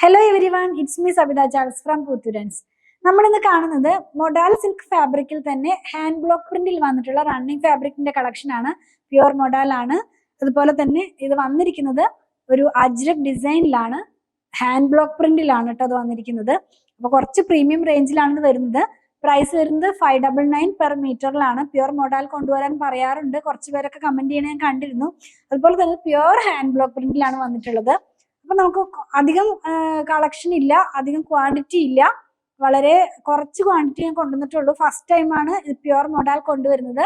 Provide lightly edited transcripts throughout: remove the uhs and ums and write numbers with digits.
Hello everyone, it's me Sabitha Charles from പൂത്തുരൻസ്. നമ്മളിന്ന് കാണുന്നത് മൊഡാൽ സിൽക്ക് ഫാബ്രിക്കിൽ തന്നെ ഹാൻഡ് ബ്ലോക്ക് പ്രിന്റിൽ വന്നിട്ടുള്ള റണ്ണിങ് ഫാബ്രിക്കിന്റെ കളക്ഷൻ ആണ്. പ്യുവർ മൊഡാൽ ആണ്. അതുപോലെ തന്നെ ഇത് വന്നിരിക്കുന്നത് ഒരു അജ്രക് ഡിസൈനിലാണ്, ഹാൻഡ് ബ്ലോക്ക് പ്രിന്റിലാണ് കേട്ടോ അത് വന്നിരിക്കുന്നത്. അപ്പൊ കുറച്ച് പ്രീമിയം റേഞ്ചിലാണ് ഇത് വരുന്നത്. പ്രൈസ് വരുന്നത് 599 പെർ മീറ്ററിലാണ്. പ്യുവർ മൊഡാൽ കൊണ്ടുവരാൻ പറയാറുണ്ട്, കുറച്ച് പേരൊക്കെ കമന്റ് ചെയ്യണ ഞാൻ കണ്ടിരുന്നു. അതുപോലെ തന്നെ പ്യുവർ ഹാൻഡ് ബ്ലോക്ക് പ്രിന്റിലാണ് വന്നിട്ടുള്ളത്. അപ്പൊ നമുക്ക് അധികം കളക്ഷൻ ഇല്ല, അധികം ക്വാണ്ടിറ്റി ഇല്ല, വളരെ കുറച്ച് ക്വാണ്ടിറ്റി ഞാൻ കൊണ്ടുവന്നിട്ടുള്ളൂ. ഫസ്റ്റ് ടൈമാണ് ഇത് പ്യുവർ മൊഡാൽ കൊണ്ടുവരുന്നത്.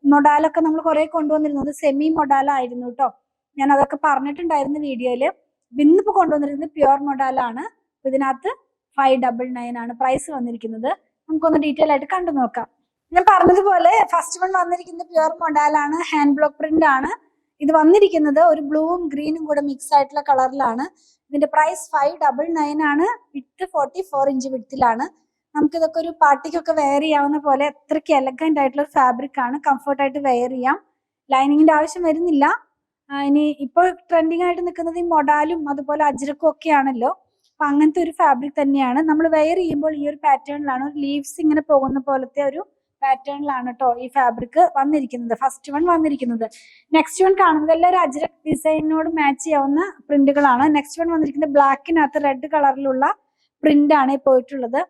മൊഡാലൊക്കെ നമ്മൾ കുറെ കൊണ്ടുവന്നിരുന്നത് സെമി മൊഡാലായിരുന്നു കേട്ടോ. ഞാൻ അതൊക്കെ പറഞ്ഞിട്ടുണ്ടായിരുന്നു വീഡിയോയില്. ഇന്നിപ്പോ കൊണ്ടുവന്നിരിക്കുന്നത് പ്യുവർ മൊഡാലാണ്. ഇതിനകത്ത് 599 ആണ് പ്രൈസ് വന്നിരിക്കുന്നത്. നമുക്കൊന്ന് ഡീറ്റെയിൽ ആയിട്ട് കണ്ടു നോക്കാം. ഞാൻ പറഞ്ഞതുപോലെ ഫസ്റ്റ് വൺ വന്നിരിക്കുന്നത് പ്യുവർ മൊഡാലാണ്, ഹാൻഡ് ബ്ലോക്ക് പ്രിന്റ് ആണ്. ഇത് വന്നിരിക്കുന്നത് ഒരു ബ്ലൂവും ഗ്രീനും കൂടെ മിക്സ് ആയിട്ടുള്ള കളറിലാണ്. ഇതിന്റെ പ്രൈസ് 599 ആണ്. വിഡ്ത്ത് 44 ഇഞ്ച് വിഡ്ത്തിലാണ്. നമുക്ക് ഇതൊക്കെ ഒരു പാർട്ടിക്കൊക്കെ വെയർ ചെയ്യാവുന്ന പോലെ അത്രയ്ക്ക് എലഗന്റ് ആയിട്ടുള്ള ഒരു ഫാബ്രിക് ആണ്. കംഫർട്ട് ആയിട്ട് വെയർ ചെയ്യാം, ലൈനിങ്ങിന്റെ ആവശ്യം വരുന്നില്ല. ഇനി ഇപ്പോൾ ട്രെൻഡിങ് ആയിട്ട് നിൽക്കുന്നത് ഈ മൊഡാലും അതുപോലെ അജ്രക്കും ഒക്കെ ആണല്ലോ. അപ്പൊ അങ്ങനത്തെ ഒരു ഫാബ്രിക് തന്നെയാണ്. നമ്മൾ വെയർ ചെയ്യുമ്പോൾ ഈ ഒരു പാറ്റേണിലാണ്, ഒരു ലീവ്സ് ഇങ്ങനെ പോകുന്ന പോലത്തെ ഒരു പാറ്റേണിലാണ് കേട്ടോ ഈ ഫാബ്രിക് വന്നിരിക്കുന്നത്. ഫസ്റ്റ് വൺ വന്നിരിക്കുന്നത്. നെക്സ്റ്റ് വൺ കാണുന്നത് എല്ലാവരും അജ്രക് ഡിസൈനിനോട് മാച്ച് ചെയ്യാവുന്ന പ്രിന്റുകളാണ്. നെക്സ്റ്റ് വൺ വന്നിരിക്കുന്നത് ബ്ലാക്കിനകത്ത് റെഡ് കളറിലുള്ള പ്രിന്റ് ആണ് പോയിട്ടുള്ളത്.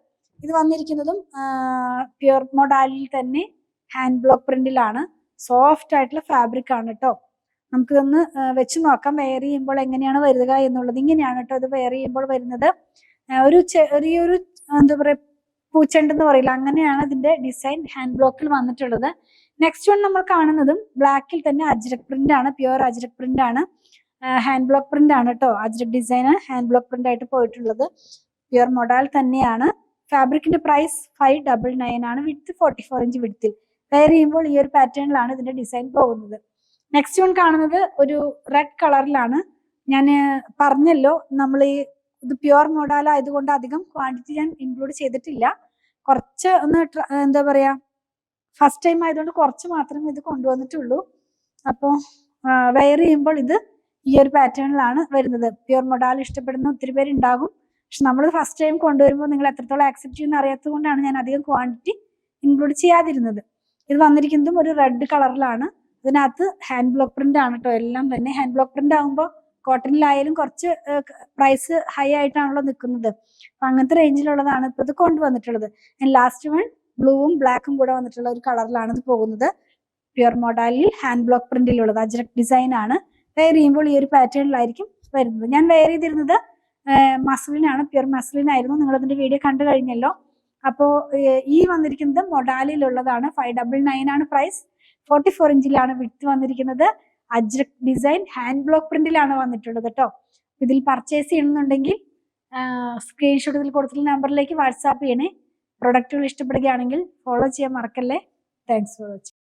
ഇത് വന്നിരിക്കുന്നതും പ്യുവർ മൊഡാലിൽ തന്നെ ഹാൻഡ് ബ്ലോക്ക് പ്രിന്റിലാണ്. സോഫ്റ്റ് ആയിട്ടുള്ള ഫാബ്രിക് ആണ് കേട്ടോ. നമുക്കിതൊന്ന് വെച്ച് നോക്കാം വെയർ ചെയ്യുമ്പോൾ എങ്ങനെയാണ് വരിക എന്നുള്ളത്. ഇങ്ങനെയാണ് കേട്ടോ ഇത് വെയർ ചെയ്യുമ്പോൾ വരുന്നത്. ഒരു ചെറിയൊരു എന്താ പറയുക, പൂച്ചെണ്ടെന്ന് പറയില്ല, അങ്ങനെയാണ് ഇതിന്റെ ഡിസൈൻ ഹാൻഡ് ബ്ലോക്കിൽ വന്നിട്ടുള്ളത്. നെക്സ്റ്റ് വൺ നമ്മൾ കാണുന്നതും ബ്ലാക്കിൽ തന്നെ അജ്രക് പ്രിന്റ് ആണ്, പ്യുവർ അജ്രക് പ്രിന്റ് ആണ്. ഹാൻഡ് ബ്ലോക്ക് പ്രിന്റ് ആണ് കേട്ടോ. Ajrak design hand block print ആയിട്ട് പോയിട്ടുള്ളത്. പ്യുവർ മൊഡാൽ തന്നെയാണ്. ഫാബ്രിക്കിന്റെ പ്രൈസ് 599 ആണ്. Width 44 inch വിഡ്ത്തിൽ. വെയർ ചെയ്യുമ്പോൾ ഈ ഒരു പാറ്റേണിലാണ് ഇതിന്റെ ഡിസൈൻ പോകുന്നത്. നെക്സ്റ്റ് വൺ കാണുന്നത് ഒരു റെഡ് കളറിലാണ്. ഞാൻ പറഞ്ഞല്ലോ നമ്മൾ ഇത് പ്യുവർ മൊഡാൽ ആയതുകൊണ്ട് അധികം ക്വാണ്ടിറ്റി ഞാൻ ഇൻക്ലൂഡ് ചെയ്തിട്ടില്ല. കുറച്ച് ഒന്ന് എന്താ പറയാ, ഫസ്റ്റ് ടൈം ആയതുകൊണ്ട് കുറച്ച് മാത്രമേ ഇത് കൊണ്ടുവന്നിട്ടുള്ളൂ. അപ്പോൾ വെയർ ചെയ്യുമ്പോൾ ഇത് ഈ ഒരു പാറ്റേണിലാണ് വരുന്നത്. പ്യുവർ മൊഡാൽ ഇഷ്ടപ്പെടുന്ന ഒത്തിരി പേര് ഉണ്ടാകും. പക്ഷെ നമ്മൾ ഫസ്റ്റ് ടൈം കൊണ്ടുവരുമ്പോൾ നിങ്ങൾ എത്രത്തോളം ആക്സെപ്റ്റ് ചെയ്യുന്ന അറിയാത്തത് കൊണ്ടാണ് ഞാൻ അധികം ക്വാണ്ടിറ്റി ഇൻക്ലൂഡ് ചെയ്യാതിരുന്നത്. ഇത് വന്നിരിക്കുന്നതും ഒരു റെഡ് കളറിലാണ്. ഇതിനകത്ത് ഹാൻഡ് ബ്ലോക്ക് പ്രിന്റ് ആണ് കേട്ടോ. എല്ലാം തന്നെ ഹാൻഡ് ബ്ലോക്ക് പ്രിന്റ് ആകുമ്പോൾ കോട്ടണിലായാലും കുറച്ച് പ്രൈസ് ഹൈ ആയിട്ടാണല്ലോ നിൽക്കുന്നത്. അപ്പൊ അങ്ങനത്തെ റേഞ്ചിലുള്ളതാണ് ഇപ്പൊ ഇത് കൊണ്ടുവന്നിട്ടുള്ളത്. ലാസ്റ്റ് വൺ ബ്ലൂവും ബ്ലാക്കും കൂടെ വന്നിട്ടുള്ള ഒരു കളറിലാണ് ഇത് പോകുന്നത്. പ്യുവർ മൊഡാലിൽ ഹാൻഡ് ബ്ലോക്ക് പ്രിന്റിലുള്ളത് അജ്രക് ഡിസൈൻ ആണ്. വെയർ ചെയ്യുമ്പോൾ ഈ ഒരു പാറ്റേണിലായിരിക്കും വരുന്നത്. ഞാൻ വെയർ ചെയ്തിരുന്നത് മസ്ലിനാണ്, പ്യുവർ മസ്ലിൻ ആയിരുന്നു. നിങ്ങൾ അതിന്റെ വീഡിയോ കണ്ടു കഴിഞ്ഞല്ലോ. അപ്പോൾ ഈ വന്നിരിക്കുന്നത് മൊഡാലിലുള്ളതാണ്. 599 ആണ് പ്രൈസ്. 44 ഇഞ്ചിലാണ് വിഡ്ത്ത് വന്നിരിക്കുന്നത്. അജ്രക് ഡിസൈൻ ഹാൻഡ് ബ്ലോക്ക് പ്രിന്റിലാണ് വന്നിട്ടുള്ളത് കേട്ടോ. ഇതിൽ പർച്ചേസ് ചെയ്യണമെന്നുണ്ടെങ്കിൽ സ്ക്രീൻഷോട്ട് ഇതിൽ കൊടുത്തിട്ടുള്ള നമ്പറിലേക്ക് വാട്സാപ്പ് ചെയ്യണേ. പ്രൊഡക്റ്റുകൾ ഇഷ്ടപ്പെടുകയാണെങ്കിൽ ഫോളോ ചെയ്യാൻ മറക്കല്ലേ. Thanks for watching.